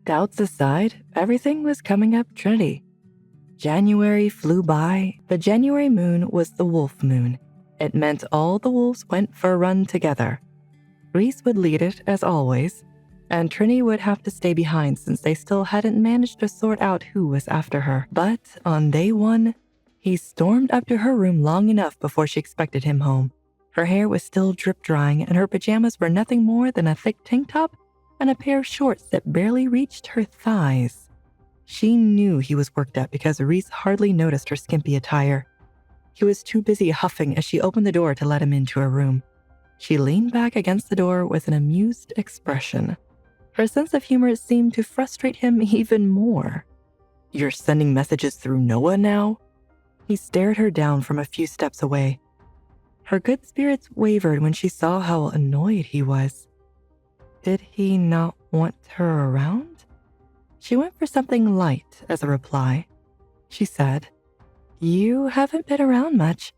Doubts aside, everything was coming up Trinity. January flew by. The January moon was the wolf moon. It meant all the wolves went for a run together. Reece would lead it, as always, and Trinity would have to stay behind since they still hadn't managed to sort out who was after her. But on day one, he stormed up to her room long enough before she expected him home. Her hair was still drip-drying, and her pajamas were nothing more than a thick tank top and a pair of shorts that barely reached her thighs. She knew he was worked up because Reece hardly noticed her skimpy attire. He was too busy huffing as she opened the door to let him into her room. She leaned back against the door with an amused expression. Her sense of humor seemed to frustrate him even more. "You're sending messages through Noah now?" He stared her down from a few steps away. Her good spirits wavered when she saw how annoyed he was. Did he not want her around? She went for something light as a reply. She said, "You haven't been around much,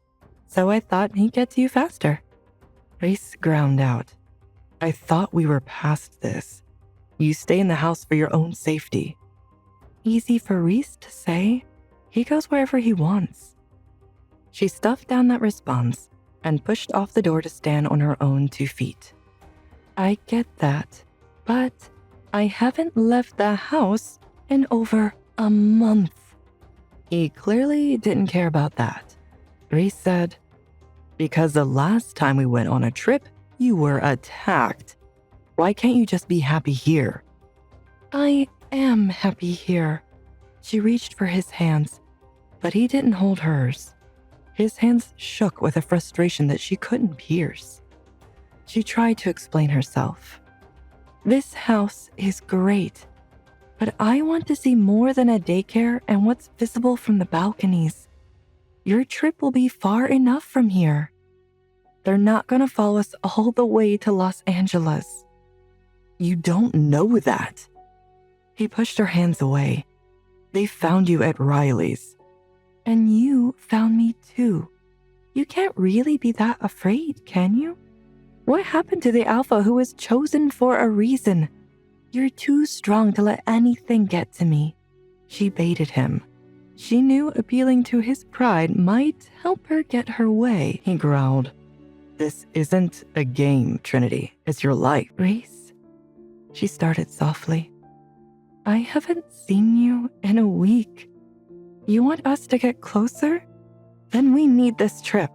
so I thought he'd get to you faster." Reece ground out. "I thought we were past this. You stay in the house for your own safety." Easy for Reece to say. He goes wherever he wants. She stuffed down that response and pushed off the door to stand on her own 2 feet. "I get that, but I haven't left the house in over a month." He clearly didn't care about that. Reece said, "Because the last time we went on a trip, you were attacked. Why can't you just be happy here?" "I am happy here." She reached for his hands, but he didn't hold hers. His hands shook with a frustration that she couldn't pierce. She tried to explain herself. "This house is great, but I want to see more than a daycare and what's visible from the balconies. Your trip will be far enough from here. They're not going to follow us all the way to Los Angeles." "You don't know that." He pushed her hands away. "They found you at Riley's." "And you found me too. You can't really be that afraid, can you? What happened to the alpha who was chosen for a reason? You're too strong to let anything get to me." She baited him. She knew appealing to his pride might help her get her way. He growled, "This isn't a game, Trinity. It's your life." "Reece," she started softly, "I haven't seen you in a week. You want us to get closer? Then we need this trip.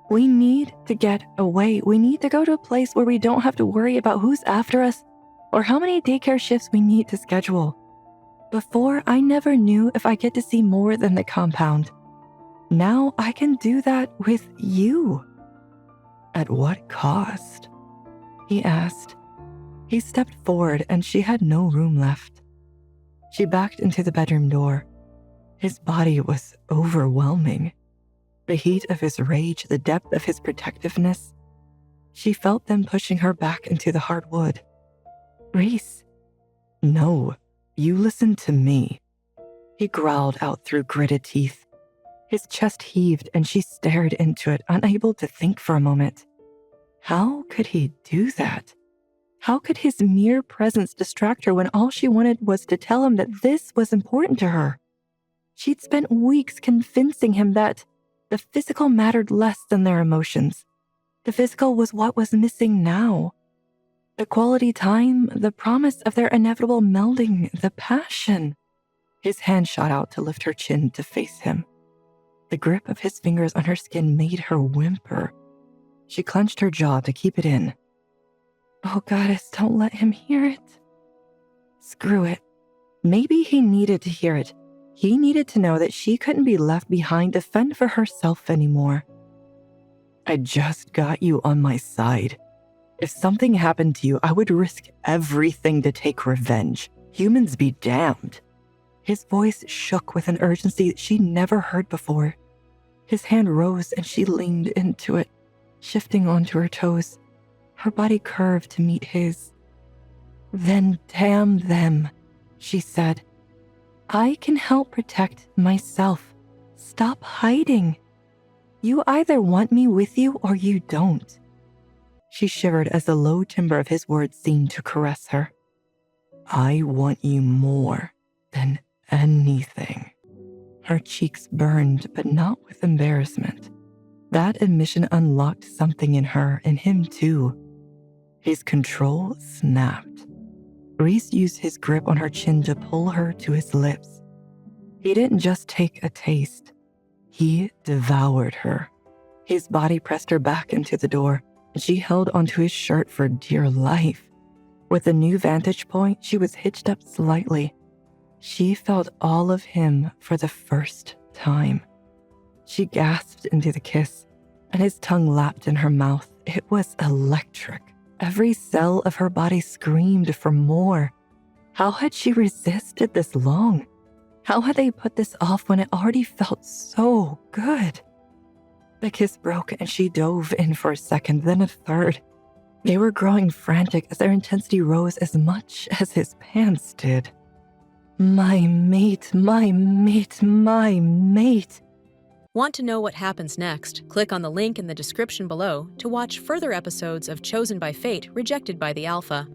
We need to get away. We need to go to a place where we don't have to worry about who's after us or how many daycare shifts we need to schedule. Before, I never knew if I get to see more than the compound. Now I can do that with you." "At what cost?" he asked. He stepped forward and she had no room left. She backed into the bedroom door. His body was overwhelming. The heat of his rage, the depth of his protectiveness. She felt them pushing her back into the hard wood. "Reece." "No, you listen to me." He growled out through gritted teeth. His chest heaved and she stared into it, unable to think for a moment. How could he do that? How could his mere presence distract her when all she wanted was to tell him that this was important to her? She'd spent weeks convincing him that the physical mattered less than their emotions. The physical was what was missing now. The quality time, the promise of their inevitable melding, the passion. His hand shot out to lift her chin to face him. The grip of his fingers on her skin made her whimper. She clenched her jaw to keep it in. "Oh, Goddess, don't let him hear it." Screw it. Maybe he needed to hear it. He needed to know that she couldn't be left behind to fend for herself anymore. "I just got you on my side. If something happened to you, I would risk everything to take revenge. Humans be damned." His voice shook with an urgency that she'd never heard before. His hand rose and she leaned into it, shifting onto her toes. Her body curved to meet his. "Then damn them," she said. "I can help protect myself. Stop hiding. You either want me with you or you don't." She shivered as the low timbre of his words seemed to caress her. I want you more than anything. Her cheeks burned, but not with embarrassment. That admission unlocked something in her and him too. His control snapped. Reece used his grip on her chin to pull her to his lips. He didn't just take a taste. He devoured her. His body pressed her back into the door, and she held onto his shirt for dear life. With a new vantage point, she was hitched up slightly. She felt all of him for the first time. She gasped into the kiss, and his tongue lapped in her mouth. It was electric. Every cell of her body screamed for more. How had she resisted this long? How had they put this off when it already felt so good? The kiss broke and she dove in for a second, then a third. They were growing frantic as their intensity rose as much as his pants did. My mate, my mate, my mate. Want to know what happens next? Click on the link in the description below to watch further episodes of Chosen by Fate, Rejected by the Alpha.